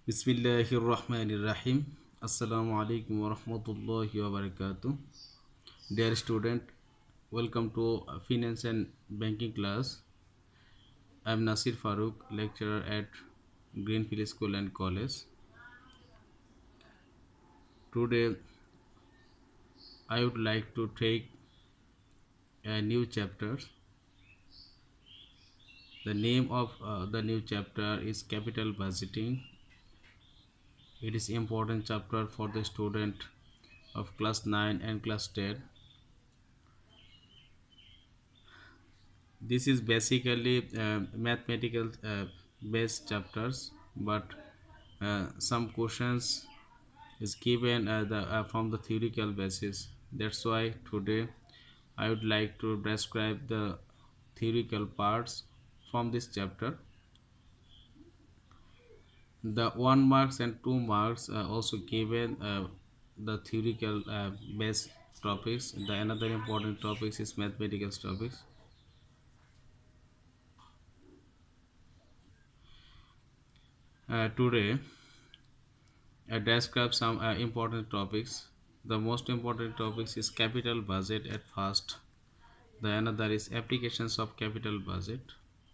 Bismillahirrahmanirrahim. Assalamu alaikum wa rahmatullahi wa barakatuh. Dear student, welcome to Finance and Banking class. I am Nasir Farooq, lecturer at Greenfield School and College. Today, I would like to take a new chapter. The name of the new chapter is Capital Budgeting. It is important chapter for the student of class 9 and class 10. This is basically mathematical based chapters, but some questions is given from the theoretical basis. That's why today I would like to describe the theoretical parts from this chapter. The 1 marks and 2 marks also given the theoretical based topics. The another important topics is mathematical topics. Today I describe some important topics. The most important topics is capital budget at first. The another is applications of capital budget.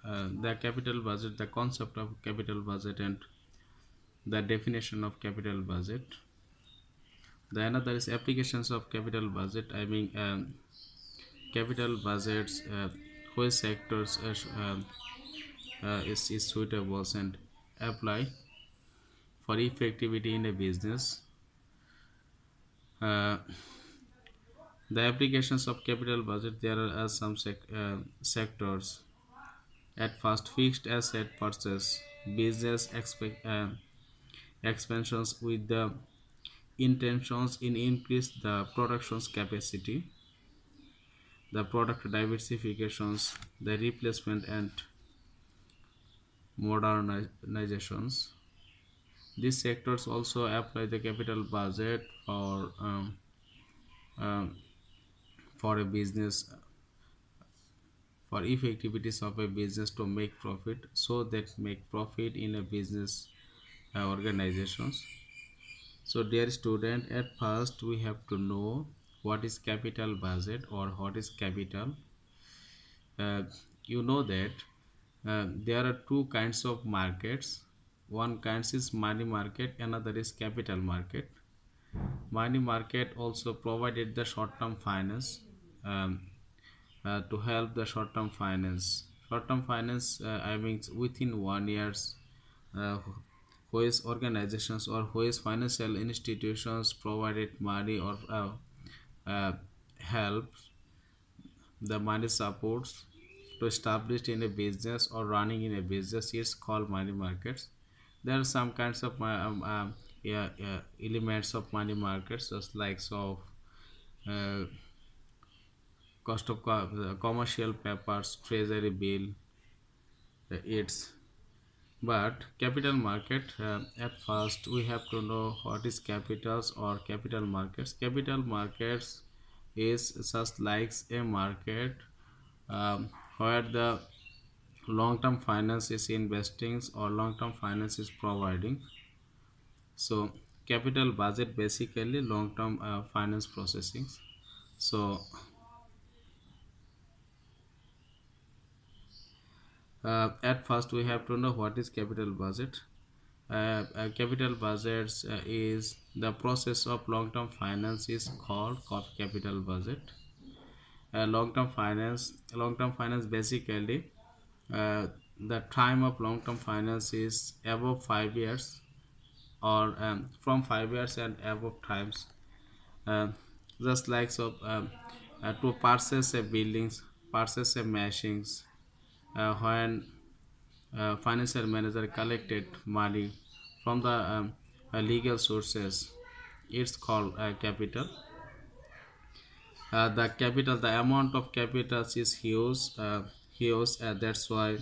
The capital budget, the concept of capital budget, and the definition of capital budget. The another is applications of capital budget. I mean, capital budgets, which sectors is suitable and apply for effectivity in a business. Uh, The applications of capital budget, there are some sectors. At first, fixed asset purchase, business expansions with the intentions in increase the production's capacity, the product diversifications, the replacement and modernizations. These sectors also apply the capital budget um, for a business, for effectivities of a business to make profit, so that make profit in a business organizations. So dear student, at first we have to know what is capital budget or what is capital. uh, you know that there are two kinds of markets. One kind is money market, another is capital market. Money market also provided the short-term finance, um, to help the short-term finance. Short-term finance, I mean within 1 years, uh, which organizations or which financial institutions provided money or uh, help the money supports to establish in a business or running in a business is called money markets. There are some kinds of yeah, elements of money markets, just like so uh, cost of commercial papers, treasury bill, its. But capital market, at first we have to know what is capitals or capital markets. Capital markets is just like a market where the long-term finance is investing or long-term finance is providing. So capital budget basically long-term finance processing. So at first we have to know what is capital budget. Capital budgets is the process of long-term finance is called capital budget. Long-term finance basically, uh, the time of long-term finance is above 5 years, or from 5 years and above times. uh, just like so to purchase a buildings, purchase a machines, when financial manager collected money from the legal sources, it's called capital. The capital, the amount of capital is huge. That's why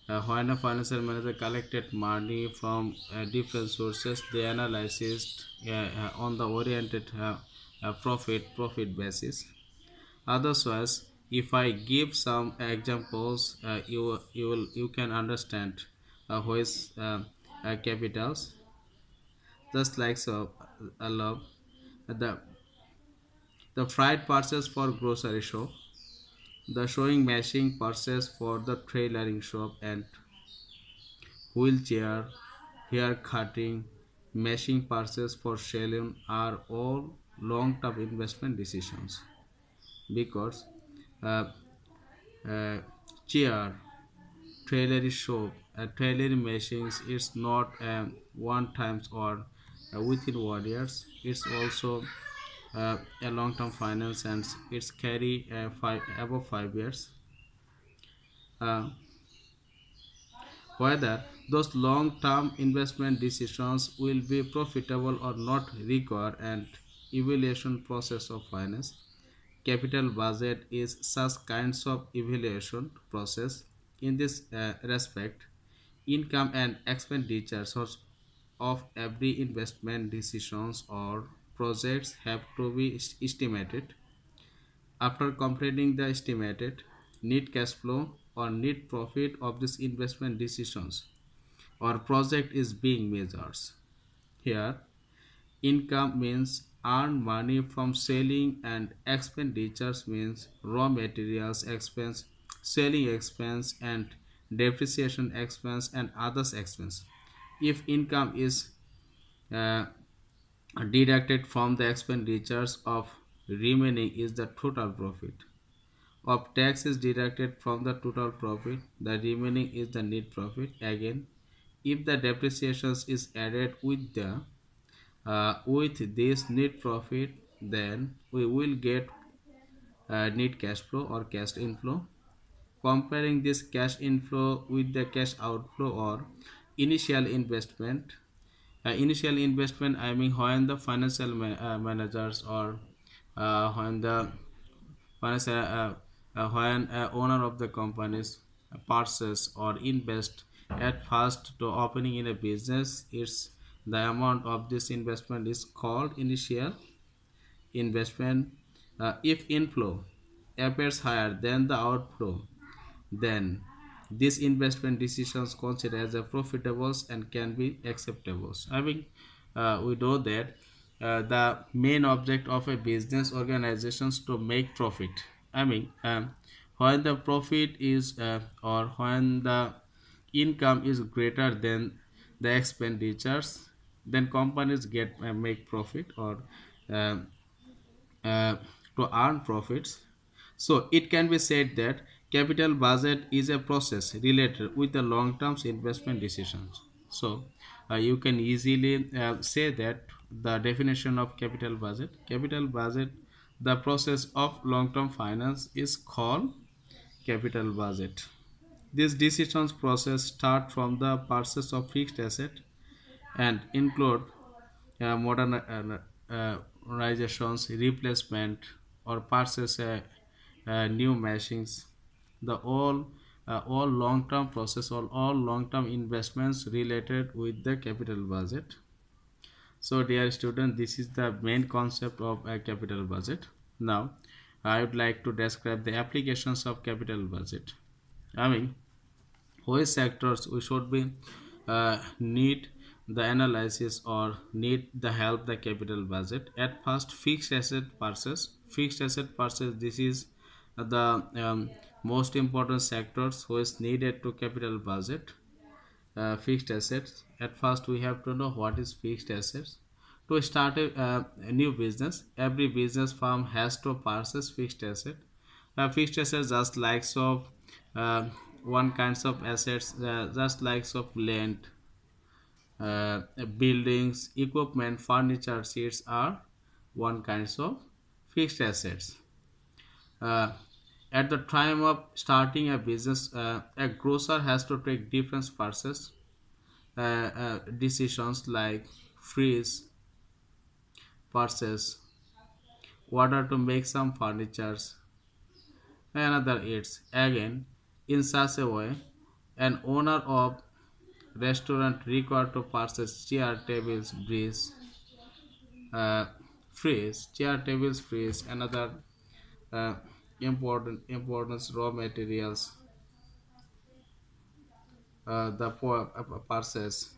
when a financial manager collected money from different sources, they analyzed on the oriented profit basis. Otherwise, if I give some examples, you can understand which capitals. just like so I love the fried parcels for grocery shop, the showing machine purses for the tailoring shop, and wheelchair, hair cutting, machine purses for salon are all long-term investment decisions because uh, uh, chair, tailoring shop, tailoring machines, it's not one times or within 1 years. It's also a long-term finance and it's carry above 5 years. Uh, Whether those long-term investment decisions will be profitable or not require an evaluation process of finance. Capital budget is such kinds of evaluation process. In this respect, income and expenditures of every investment decisions or projects have to be estimated. After completing the estimated net cash flow or net profit of these investment decisions or project is being measured. Here, income means earn money from selling and expenditures means raw materials expense, selling expense and depreciation expense and others expense. If income is uh, deducted from the expenditures of remaining is the total profit. Of tax is deducted from the total profit, the remaining is the net profit. Again, if the depreciations is added with this net profit, then we will get net cash flow or cash inflow. Comparing this cash inflow with the cash outflow or initial investment. Initial investment, I mean, when the financial managers or when the financial when owner of the companies purchase or invest at first to opening in a business, it's the amount of this investment is called initial investment. If inflow appears higher than the outflow, then these investment decisions considered as a profitables and can be acceptables. I mean, we know that the main object of a business organizations to make profit. I mean, when the profit is or when the income is greater than the expenditures, then companies get make profit or uh, uh, to earn profits. So it can be said that capital budget is a process related with the long-term investment decisions. So you can easily say that the definition of capital budget. Capital budget, the process of long-term finance is called capital budget. This decisions process start from the purchase of fixed asset and include modernizations, replacement, or purchase new machines. The all long-term process or all long-term investments related with the capital budget. So, dear student, this is the main concept of a capital budget. Now, I would like to describe the applications of capital budget. I mean, which sectors we should be need the analysis or need the help the capital budget. At first, fixed asset purchase, this is the most important sectors which needed to capital budget. Fixed assets, at first we have to know what is fixed assets. To start a new business, every business firm has to purchase fixed asset. Fixed assets just likes of uh, one kinds of assets, just likes of land, buildings, equipment, furniture, seats are one kinds of fixed assets. uh, at the time of starting a business, a grocer has to take different purchase decisions like freeze purchase, order to make some furnitures, another eats. Again, in such a way, an owner of restaurant required to purchase chair, tables, uh, chair, tables, freeze, another uh, importance raw materials, the purchase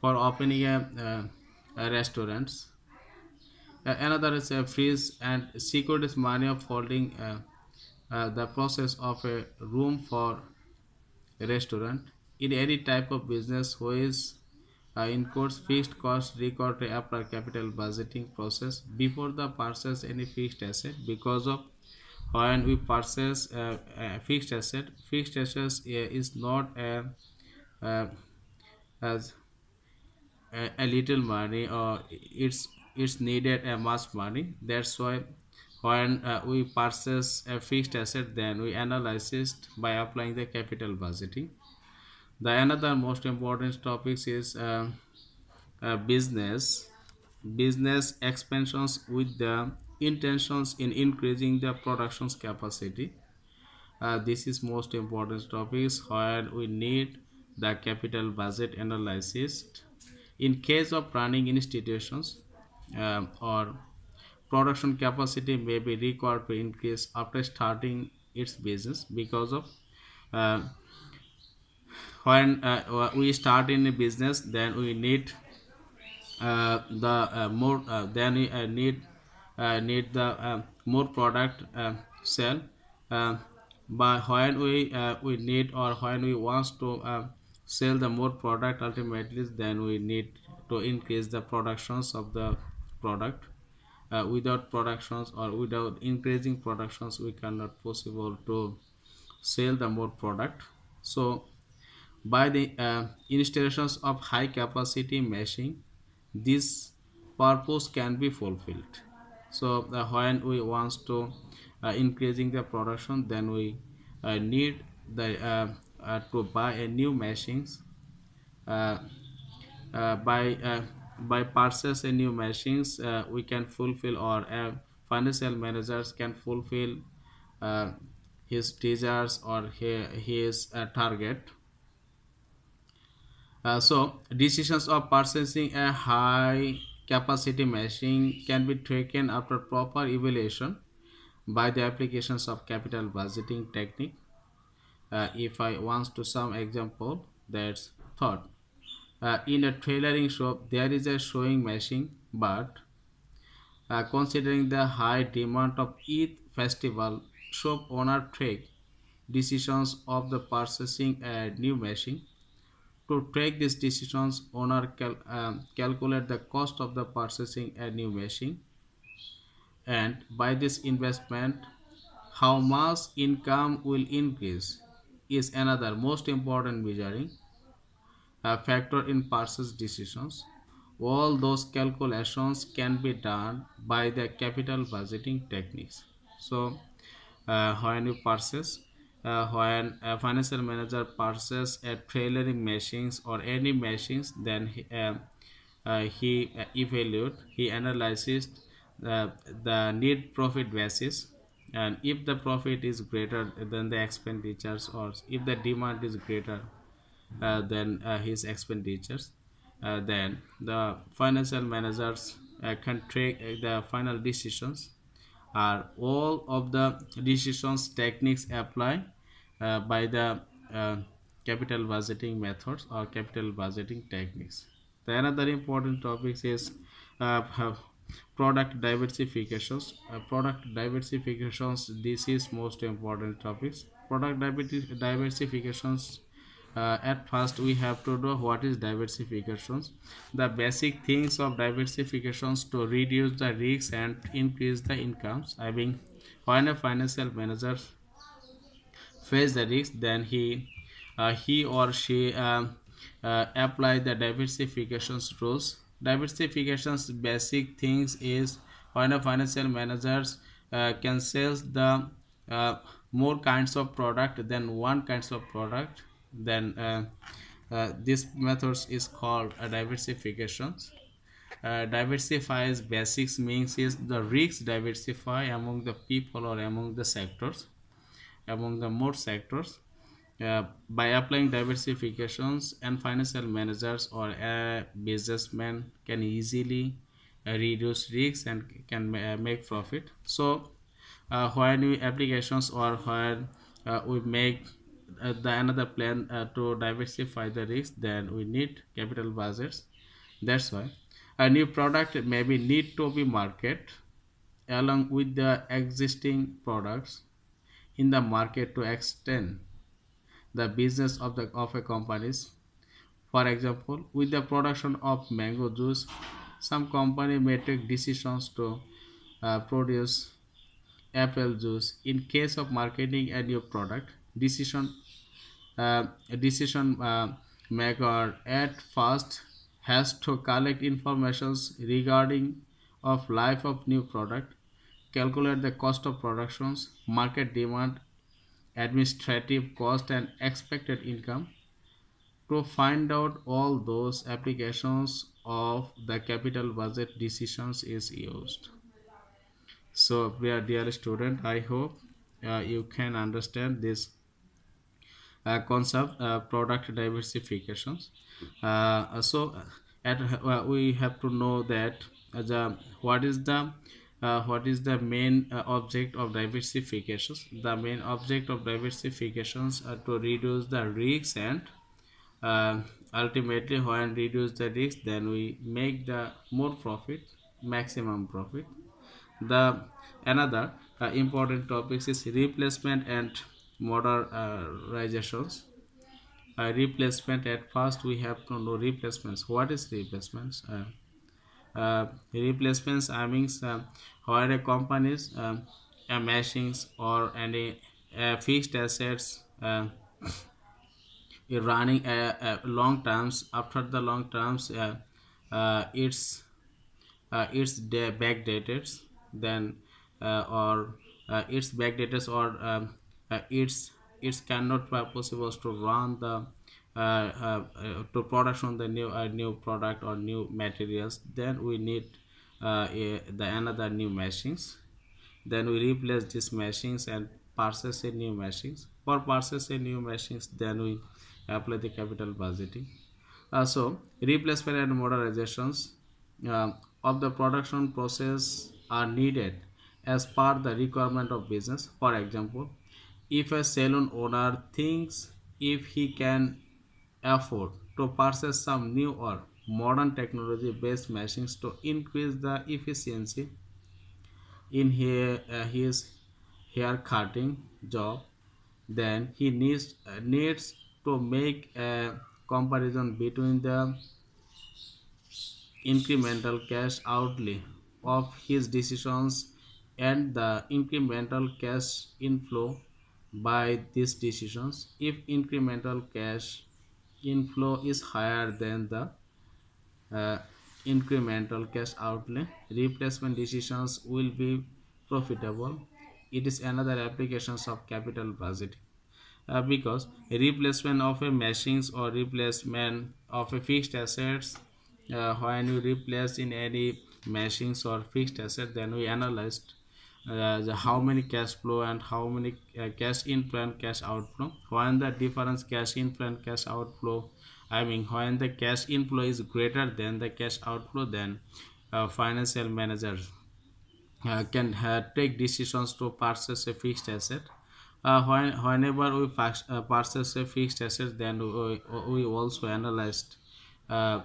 for opening a restaurants. Another is a freeze and securities money of holding the process of a room for a restaurant. In any type of business which includes fixed cost record to apply capital budgeting process before the purchase any fixed asset because of when we purchase a fixed assets is not uh, as a little money or it's needed a much money. That's why when we purchase a fixed asset, then we analyze it by applying the capital budgeting. The another most important topics is business expansions with the intentions in increasing the production's capacity. This is most important topics where we need the capital budget analysis. In case of running institutions or production capacity may be required to increase after starting its business because of uh, when we start in a business, then we need the more then we need the more product sell by when we need or when we want to sell the more product ultimately, then we need to increase the productions of the product. Without productions or without increasing productions, we cannot possible to sell the more product. So by the installations of high capacity machine, this purpose can be fulfilled. So when we want to increasing the production, then we need the to buy a new machines. uh, uh, by uh, by purchase a new machines, we can fulfill or financial managers can fulfill uh, his desires or his target. So decisions of purchasing a high capacity machine can be taken after proper evaluation by the applications of capital budgeting technique. If I want to some example, that's thought. In a tailoring shop, there is a sewing machine, but considering the high demand of Eid festival, shop owner take decisions of the purchasing a new machine. To take these decisions, owner calculate the cost of the purchasing a new machine, and by this investment, how much income will increase is another most important measuring factor in purchase decisions. All those calculations can be done by the capital budgeting techniques. So, when you purchase, when a financial manager purchases a tailoring machines or any machines, then he evaluate, he analyzes the need profit basis, and if the profit is greater than the expenditures or if the demand is greater than his expenditures, then the financial managers can take the final decisions. Are all of the decisions techniques apply by the uh, capital budgeting methods or capital budgeting techniques. The another important topics is have product diversifications. Product diversifications, this is most important topics. Product diversifications, at first we have to know what is diversifications. The basic things of diversifications to reduce the risks and increase the incomes. I mean, when a financial manager face the risk, then he or she apply the diversifications rules. Diversifications basic things is when a financial managers can sell the uh, more kinds of product than one kinds of product, then this methods is called a diversifications. Diversifies basics means is the risks diversify among the people or among the sectors, among the more sectors. By applying diversifications, and financial managers or a businessman can easily reduce risks and can make profit. So when we applications or when we make the another plan to diversify the risk, then we need capital budgets. That's why a new product maybe need to be market along with the existing products in the market to extend the business of a companies. For example, with the production of mango juice, some company may take decisions to produce apple juice. In case of marketing a new product, uh, decision maker at first has to collect informations regarding of life of new product, calculate the cost of productions, market demand, administrative cost and expected income. To find out all those applications of the capital budget decisions is used. So dear student, I hope you can understand this concept, product diversifications. We have to know that the what is the main object of diversifications. The main object of diversifications are to reduce the risks and uh, ultimately when reduce the risk, then we make the more profit, maximum profit. The another important topics is replacement and modernizations. Replacement, at first we have to know replacements. What is replacements? Replacements, I mean, where a companies machines or any fixed assets running long terms. After the long terms, it's backdated, then or it's backdated, or it's cannot be possible to run the to production the new product or new materials. Then we need the another new machines. Then we replace these machines and purchase a new machines. For purchase a new machines, then we apply the capital budgeting. So replacement and modernizations uh, of the production process are needed as per the requirement of business. For example, if a salon owner thinks if he can afford to purchase some new or modern technology based machines to increase the efficiency in his hair cutting job, then he needs to make a comparison between the incremental cash outlay of his decisions and the incremental cash inflow by these decisions. If incremental cash inflow is higher than the uh, incremental cash outlay, replacement decisions will be profitable. It is another applications of capital budgeting, because replacement of a machines or replacement of a fixed assets, when you replace in any machines or fixed asset, then we analyzed how many cash flow and how many cash inflow and cash outflow. When the difference cash inflow and cash outflow, I mean when the cash inflow is greater than the cash outflow, then financial managers can take decisions to purchase a fixed asset. Whenever we purchase a fixed asset, then we also analyzed uh,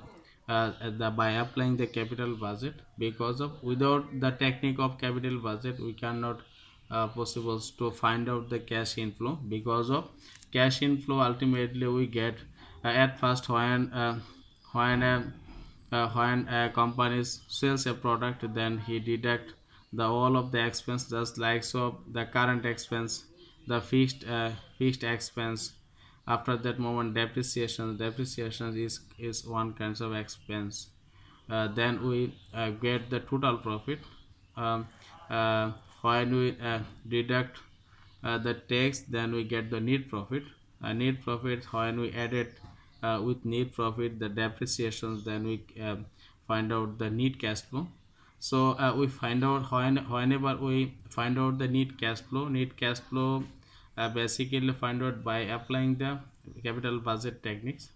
by applying the capital budget, because of without the technique of capital budget we cannot possible to find out the cash inflow. Because of cash inflow, ultimately we get at first when when a company sells a product, then he deduct the all of the expense, just like so the current expense, the fixed expense. After that moment, depreciation is one kind of expense. Then we get the total profit. um, uh, when we deduct the tax, then we get the net profit. Net profit, when we add it with net profit the depreciations, then we find out the net cash flow. So we find out whenever we find out the net cash flow basically find out by applying the capital budget techniques.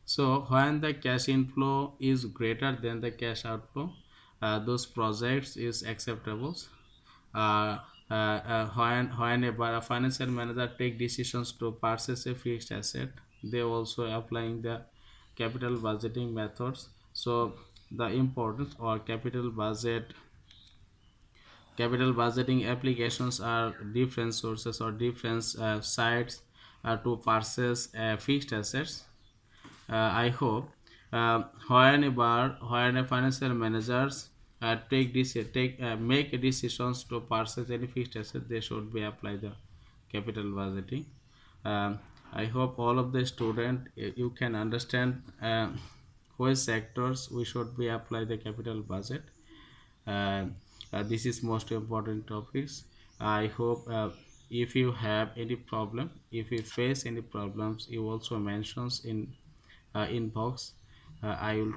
So when the cash inflow is greater than the cash outflow, those projects is acceptable. When a financial manager take decisions to purchase a fixed asset, they also applying the capital budgeting methods. So the importance or capital budgeting applications are different sources or different sites to purchase fixed assets. I hope when a financial managers make decisions to purchase any fixed asset, they should be apply the capital budgeting. Um, I hope all of the student you can understand which sectors we should be apply the capital budget. uh, this is most important topics. I hope if you have any problem, if you face any problems, you also mentions in inbox. I will